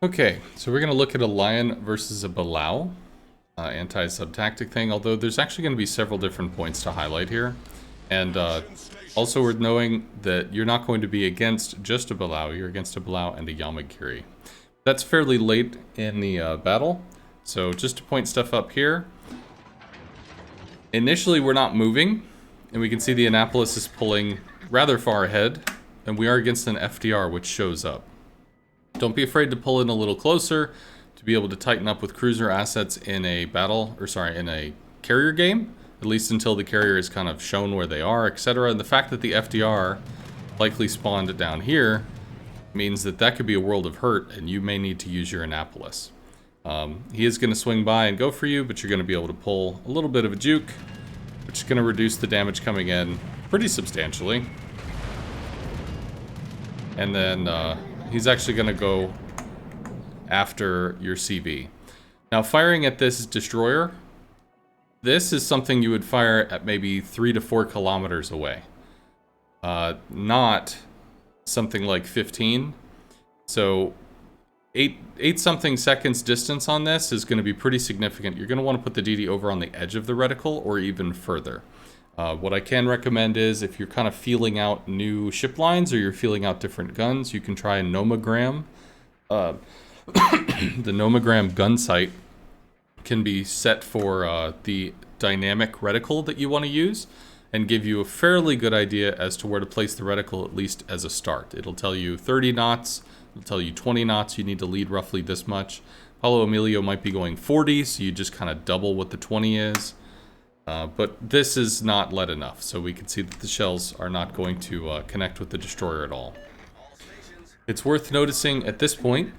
Okay, so we're going to look at a lion versus a Balao anti-sub tactic thing, although there's actually going to be several different points to highlight here. And also worth knowing that you're not going to be against just a Balao, you're against a Balao and a Yamagiri. That's fairly late in the battle, so just to point stuff up here. Initially we're not moving, and we can see the Annapolis is pulling rather far ahead, and we are against an FDR which shows up. Don't be afraid to pull in a little closer to be able to tighten up with cruiser assets in a in a carrier game, at least until the carrier is kind of shown where they are, etc. And the fact that the FDR likely spawned down here means that that could be a world of hurt, and you may need to use your Annapolis. He is going to swing by and go for you, but you're going to be able to pull a little bit of a juke, which is going to reduce the damage coming in pretty substantially. And then he's actually going to go after your CV. Now, firing at this destroyer, this is something you would fire at maybe 3 to 4 kilometers away. Not something like 15. So 8 something seconds distance on this is going to be pretty significant. You're going to want to put the DD over on the edge of the reticle or even further. What I can recommend is if you're kind of feeling out new ship lines or you're feeling out different guns, you can try a nomogram. The nomogram gun sight can be set for the dynamic reticle that you want to use and give you a fairly good idea as to where to place the reticle, at least as a start. It'll tell you 30 knots, it'll tell you 20 knots, you need to lead roughly this much. Paulo Emilio might be going 40, so you just kind of double what the 20 is. But this is not lead enough, so we can see that the shells are not going to connect with the destroyer at all. It's worth noticing at this point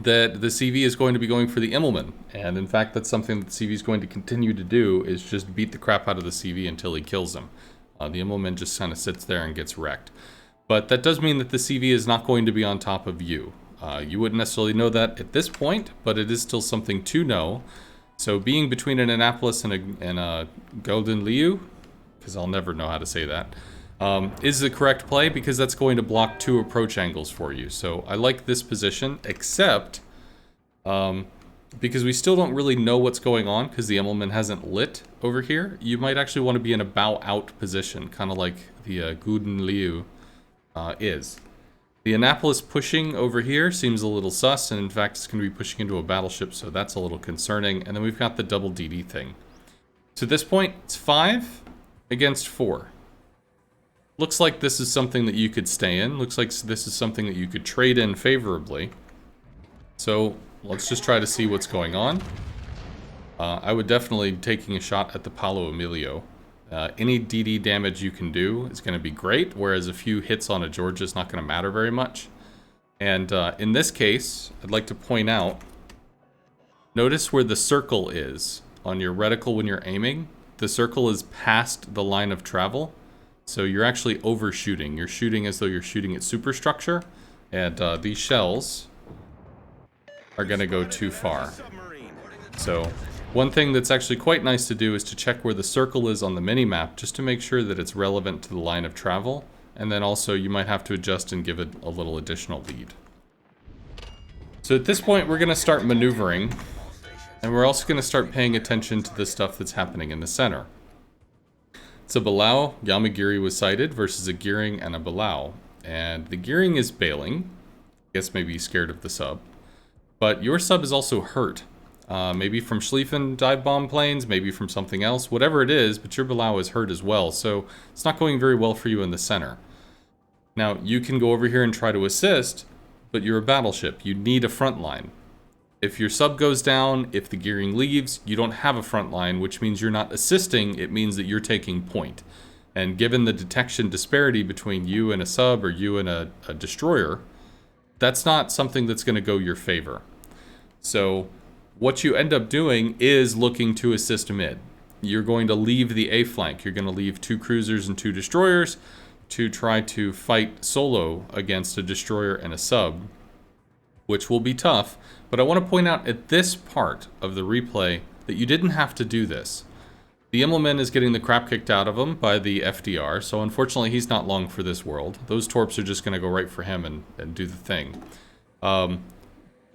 that the CV is going to be going for the Immelman, and in fact that's something that the CV is going to continue to do, is just beat the crap out of the CV until he kills him. The Immelman just kind of sits there and gets wrecked. But that does mean that the CV is not going to be on top of you. You wouldn't necessarily know that at this point, but it is still something to know. So being between an Annapolis and a Golden Liu, because I'll never know how to say that, is the correct play, because that's going to block 2 approach angles for you. So I like this position, except because we still don't really know what's going on because the Immelman hasn't lit over here. You might actually want to be in a bow out position, kind of like the Golden Liu is. The Annapolis pushing over here seems a little sus, and in fact it's going to be pushing into a battleship, so that's a little concerning. And then we've got the double DD thing. To this point, it's 5 against 4. Looks like this is something that you could stay in. Looks like this is something that you could trade in favorably. So let's just try to see what's going on. I would definitely be taking a shot at the Paulo Emilio. Any DD damage you can do is going to be great, whereas a few hits on a Georgia is not going to matter very much. And in this case, I'd like to point out, notice where the circle is on your reticle when you're aiming. The circle is past the line of travel, so you're actually overshooting. You're shooting as though you're shooting at superstructure, and these shells are going to go too far. So one thing that's actually quite nice to do is to check where the circle is on the mini-map, just to make sure that it's relevant to the line of travel, and then also you might have to adjust and give it a little additional lead. So at this point we're going to start maneuvering, and we're also going to start paying attention to the stuff that's happening in the center. It's a Balao Yamagiri was sighted versus a Gearing and a Balao, and the Gearing is bailing. I guess maybe he's scared of the sub, but your sub is also hurt. Maybe from Schlieffen dive bomb planes, maybe from something else, whatever it is, but your Balao is hurt as well, so it's not going very well for you in the center. Now, you can go over here and try to assist, but you're a battleship. You need a front line. If your sub goes down, if the Gearing leaves, you don't have a front line, which means you're not assisting, it means that you're taking point. And given the detection disparity between you and a sub or you and a destroyer, that's not something that's going to go your favor. So what you end up doing is looking to assist mid. You're going to leave the A flank. You're going to leave 2 cruisers and 2 destroyers to try to fight solo against a destroyer and a sub, which will be tough. But I want to point out at this part of the replay that you didn't have to do this. The Immelman is getting the crap kicked out of him by the FDR, so unfortunately he's not long for this world. Those torps are just going to go right for him and do the thing.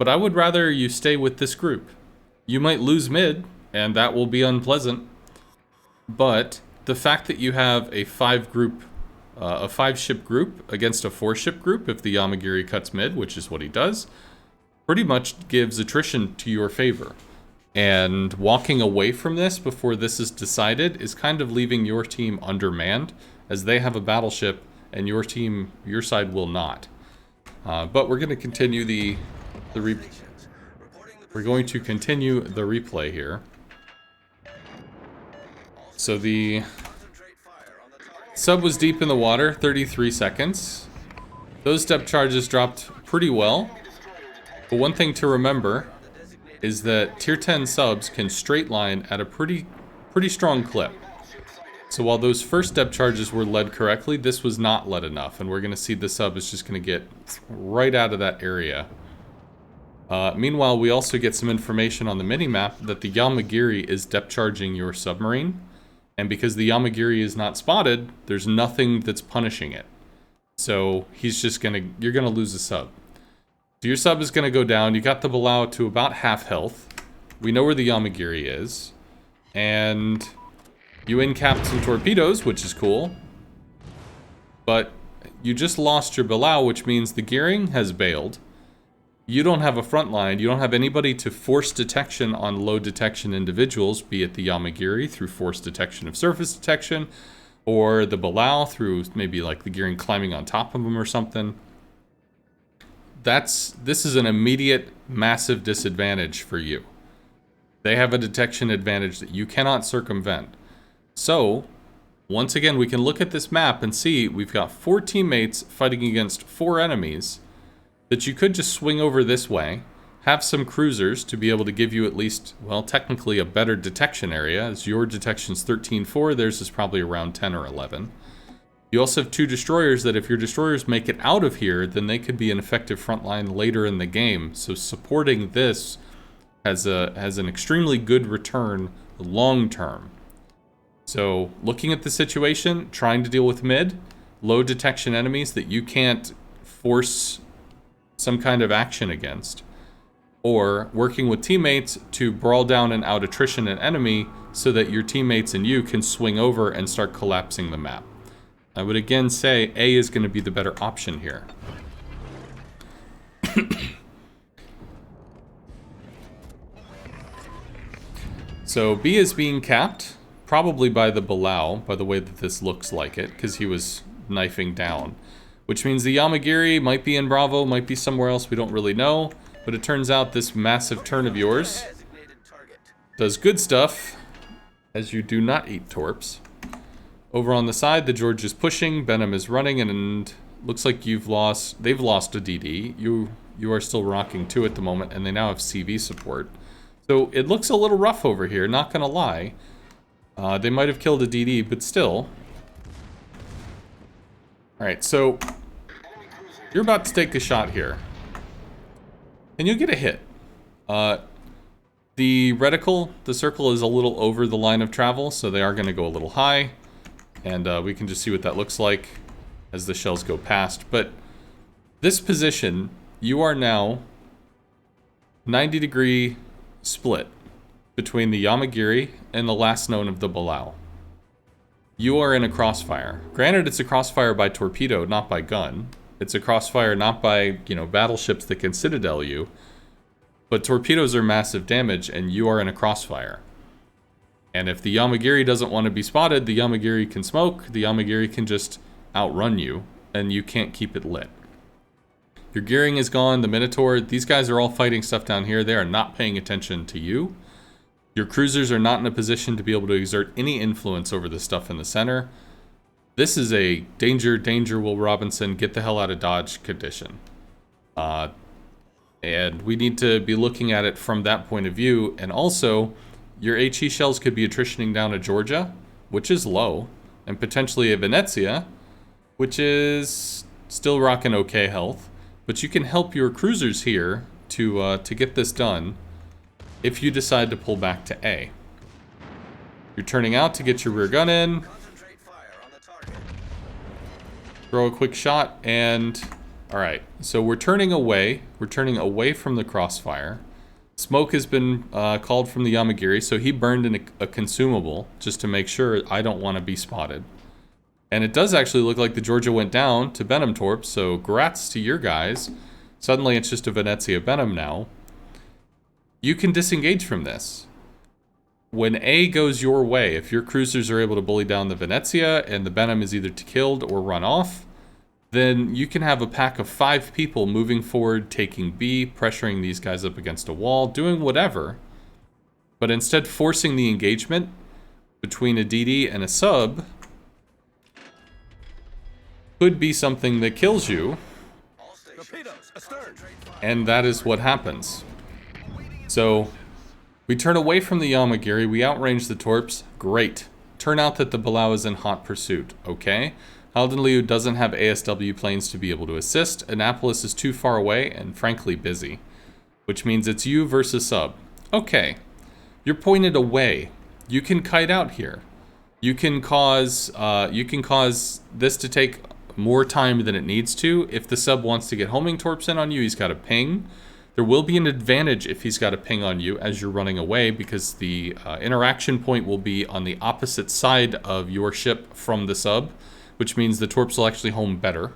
But But I would rather you stay with this group. You might lose mid, and that will be unpleasant. But the fact that you have a 5-ship group against a 4-ship group, if the Yamagiri cuts mid, which is what he does, pretty much gives attrition to your favor. And walking away from this before this is decided is kind of leaving your team undermanned, as they have a battleship and your side will not. But we're going to continue we're going to continue the replay here. So the sub was deep in the water, 33 seconds. Those depth charges dropped pretty well. But one thing to remember is that tier 10 subs can straight line at a pretty strong clip. So while those first depth charges were led correctly, this was not led enough, and we're going to see the sub is just going to get right out of that area. Meanwhile, we also get some information on the minimap that the Yamagiri is depth charging your submarine, and because the Yamagiri is not spotted, there's nothing that's punishing it. So you're going to lose a sub. So your sub is going to go down. You got the Balao to about half health. We know where the Yamagiri is. And you in-capped some torpedoes, which is cool. But you just lost your Balao, which means the gearing has bailed. You don't have a front line. You don't have anybody to force detection on low detection individuals, be it the Yamagiri through forced detection of surface detection, or the Balao through maybe like the gearing climbing on top of them or something. This is an immediate massive disadvantage for you. They have a detection advantage that you cannot circumvent. So, once again, we can look at this map and see we've got 4 teammates fighting against 4 enemies that you could just swing over this way, have some cruisers to be able to give you at least, well, technically a better detection area, as your detection's 13.4, theirs is probably around 10 or 11. You also have 2 destroyers that if your destroyers make it out of here, then they could be an effective front line later in the game. So supporting this has an extremely good return long term. So looking at the situation, trying to deal with mid, low detection enemies that you can't force some kind of action against, or working with teammates to brawl down and out attrition an enemy so that your teammates and you can swing over and start collapsing the map. I would again say A is going to be the better option here. So B is being capped, probably by the Balao, by the way that this looks like it, because he was knifing down. Which means the Yamagiri might be in Bravo, might be somewhere else, we don't really know. But it turns out this massive turn of yours does good stuff, as you do not eat torps. Over on the side, the George is pushing, Benham is running, and looks like they've lost a DD. You are still rocking 2 at the moment, and they now have CV support. So it looks a little rough over here, not gonna lie. They might have killed a DD, but still. Alright, so you're about to take a shot here. And you'll get a hit. The reticle, the circle is a little over the line of travel, so they are gonna go a little high. And we can just see what that looks like as the shells go past. But this position, you are now 90-degree split between the Yamagiri and the last known of the Balao. You are in a crossfire. Granted, it's a crossfire by torpedo, not by gun. It's a crossfire not by, battleships that can citadel you. But torpedoes are massive damage, and you are in a crossfire. And if the Yamagiri doesn't want to be spotted, the Yamagiri can smoke, the Yamagiri can just outrun you, and you can't keep it lit. Your gearing is gone, the Minotaur, these guys are all fighting stuff down here, they are not paying attention to you. Your cruisers are not in a position to be able to exert any influence over the stuff in the center. This is a danger, Will Robinson, get the hell out of Dodge condition. And we need to be looking at it from that point of view, and also, your HE shells could be attritioning down to Georgia, which is low, and potentially a Venezia, which is still rocking okay health. But you can help your cruisers here to get this done if you decide to pull back to A. You're turning out to get your rear gun in, throw a quick shot, and Alright, so we're turning away. We're turning away from the crossfire. Smoke has been called from the Yamagiri, so he burned in a consumable just to make sure I don't want to be spotted. And it does actually look like the Georgia went down to Benham Torp, so grats to your guys. Suddenly it's just a Venezia Benham now. You can disengage from this. When A goes your way, if your cruisers are able to bully down the Venezia and the Benham is either killed or run off, then you can have a pack of 5 people moving forward, taking B, pressuring these guys up against a wall, doing whatever. But instead forcing the engagement between a DD and a sub could be something that kills you. And that is what happens. So, we turn away from the Yamagiri, we outrange the Torps, great. Turn out that the Balao is in hot pursuit, okay? Halden Liu doesn't have ASW planes to be able to assist, Annapolis is too far away and frankly busy. Which means it's you versus sub. Okay, you're pointed away. You can kite out here. You can cause this to take more time than it needs to. If the sub wants to get homing torps in on you, he's got a ping. There will be an advantage if he's got a ping on you as you're running away, because the interaction point will be on the opposite side of your ship from the sub, which means the torps will actually home better.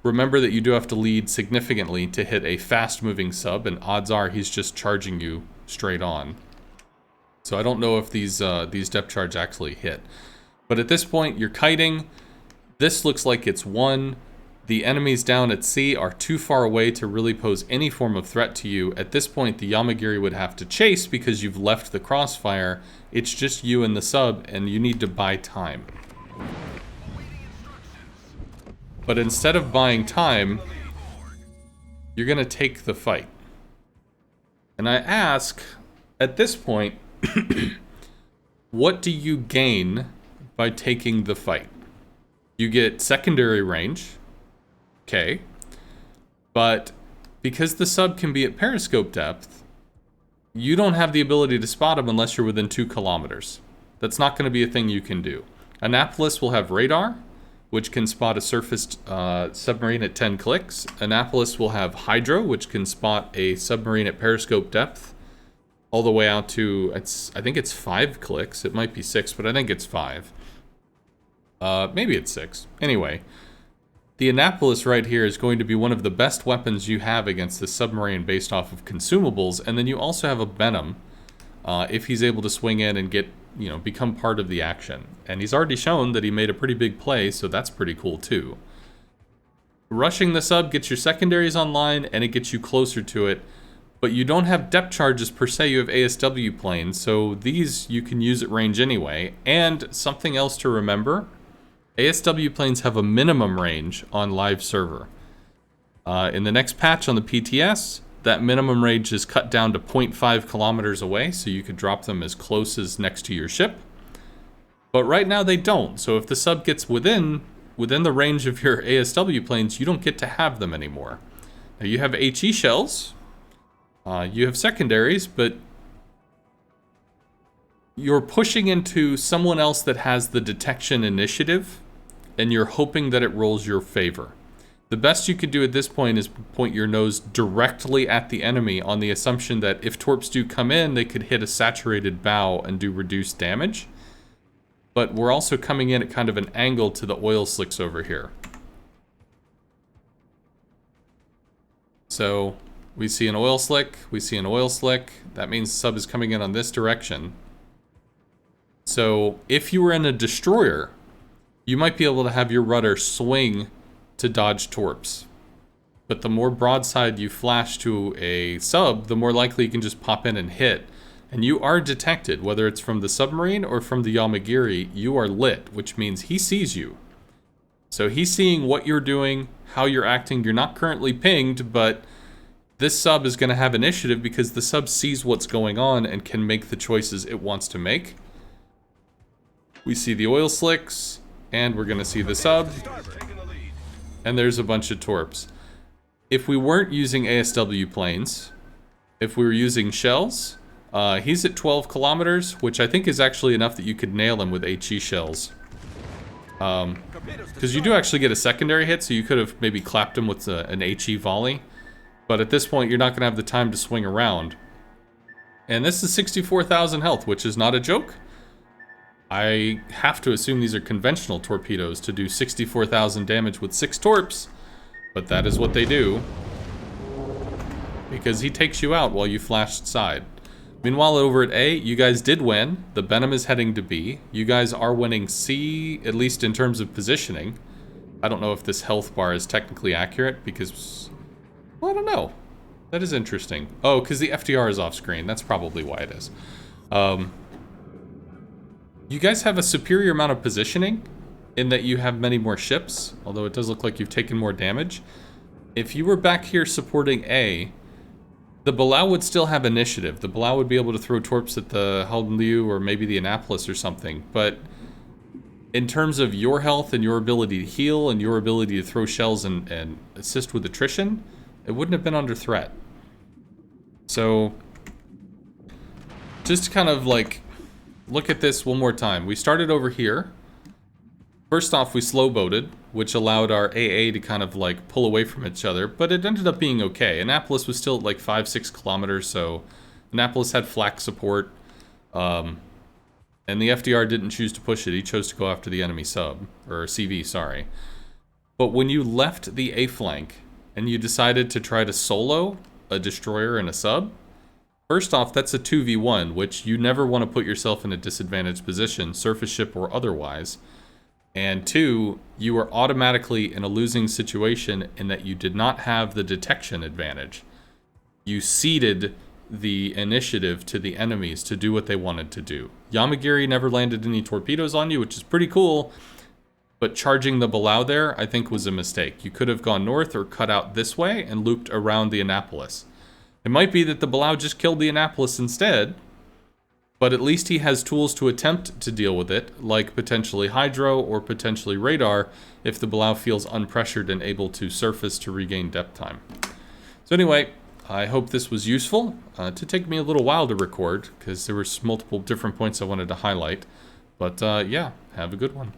Remember that you do have to lead significantly to hit a fast-moving sub, and odds are he's just charging you straight on. So I don't know if these depth charge actually hit. But at this point, you're kiting. This looks like it's won. The enemies down at sea are too far away to really pose any form of threat to you. At this point, the Yamagiri would have to chase because you've left the crossfire. It's just you and the sub, and you need to buy time. But instead of buying time, you're going to take the fight. And I ask, at this point, what do you gain by taking the fight? You get secondary range. Okay. But because the sub can be at periscope depth, you don't have the ability to spot him unless you're within 2 kilometers. That's not going to be a thing you can do. Annapolis will have radar, which can spot a surfaced submarine at 10 clicks. Annapolis will have hydro, which can spot a submarine at periscope depth all the way out to, I think it's 5 clicks. It might be 6, but I think it's 5. Maybe it's 6. Anyway, the Annapolis right here is going to be one of the best weapons you have against the submarine based off of consumables. And then you also have a Benham, if he's able to swing in and get, become part of the action. And he's already shown that he made a pretty big play, so that's pretty cool too. Rushing the sub gets your secondaries online, and it gets you closer to it. But you don't have depth charges per se, you have ASW planes, so these you can use at range anyway. And something else to remember, ASW planes have a minimum range on live server. In the next patch on the PTS, that minimum range is cut down to 0.5 kilometers away, so you could drop them as close as next to your ship. But right now they don't, so if the sub gets within the range of your ASW planes, you don't get to have them anymore. Now you have HE shells, you have secondaries, but you're pushing into someone else that has the detection initiative, and you're hoping that it rolls your favor. The best you could do at this point is point your nose directly at the enemy on the assumption that if torps do come in, they could hit a saturated bow and do reduced damage. But we're also coming in at kind of an angle to the oil slicks over here. So we see an oil slick, we see an oil slick. That means sub is coming in on this direction. So if you were in a destroyer, you might be able to have your rudder swing to dodge torps. But the more broadside you flash to a sub, the more likely you can just pop in and hit. And you are detected, whether it's from the submarine or from the Yamagiri, you are lit, which means he sees you. So he's seeing what you're doing, how you're acting. You're not currently pinged, but this sub is going to have initiative because the sub sees what's going on and can make the choices it wants to make. We see the oil slicks, and we're going to see the sub, and there's a bunch of torps. If we weren't using ASW planes, if we were using shells, he's at 12 kilometers, which I think is actually enough that you could nail him with HE shells. Because you do actually get a secondary hit, so you could have maybe clapped him with an HE volley. But at this point, you're not going to have the time to swing around. And this is 64,000 health, which is not a joke. I have to assume these are conventional torpedoes to do 64,000 damage with 6 torps. But that is what they do. Because he takes you out while you flash side. Meanwhile, over at A, you guys did win. The Benham is heading to B. You guys are winning C, at least in terms of positioning. I don't know if this health bar is technically accurate because... well, I don't know. That is interesting. Oh, because the FDR is off screen. That's probably why it is. You guys have a superior amount of positioning in that you have many more ships, although it does look like you've taken more damage. If you were back here supporting A, the Balao would still have initiative. The Balao would be able to throw torps at the Halden Liu or maybe the Annapolis or something, but in terms of your health and your ability to heal and your ability to throw shells and assist with attrition, it wouldn't have been under threat. So, just to kind of like look at this one more time. We started over here. First off, we slow-boated, which allowed our AA to kind of like pull away from each other, but it ended up being okay. Annapolis was still at like 5-6 kilometers, so Annapolis had flak support, and the FDR didn't choose to push it. He chose to go after the enemy sub, or CV, sorry. But when you left the A flank and you decided to try to solo a destroyer and a sub, first off, that's a 2v1, which you never want to put yourself in a disadvantaged position, surface ship or otherwise. And 2, you are automatically in a losing situation in that you did not have the detection advantage. You ceded the initiative to the enemies to do what they wanted to do. Yamagiri never landed any torpedoes on you, which is pretty cool, but charging the Balao there, I think, was a mistake. You could have gone north or cut out this way and looped around the Annapolis. It might be that the Balao just killed the Annapolis instead, but at least he has tools to attempt to deal with it, like potentially hydro or potentially radar, if the Balao feels unpressured and able to surface to regain depth time. So anyway, I hope this was useful. It did take me a little while to record, because there were multiple different points I wanted to highlight. But yeah, have a good one.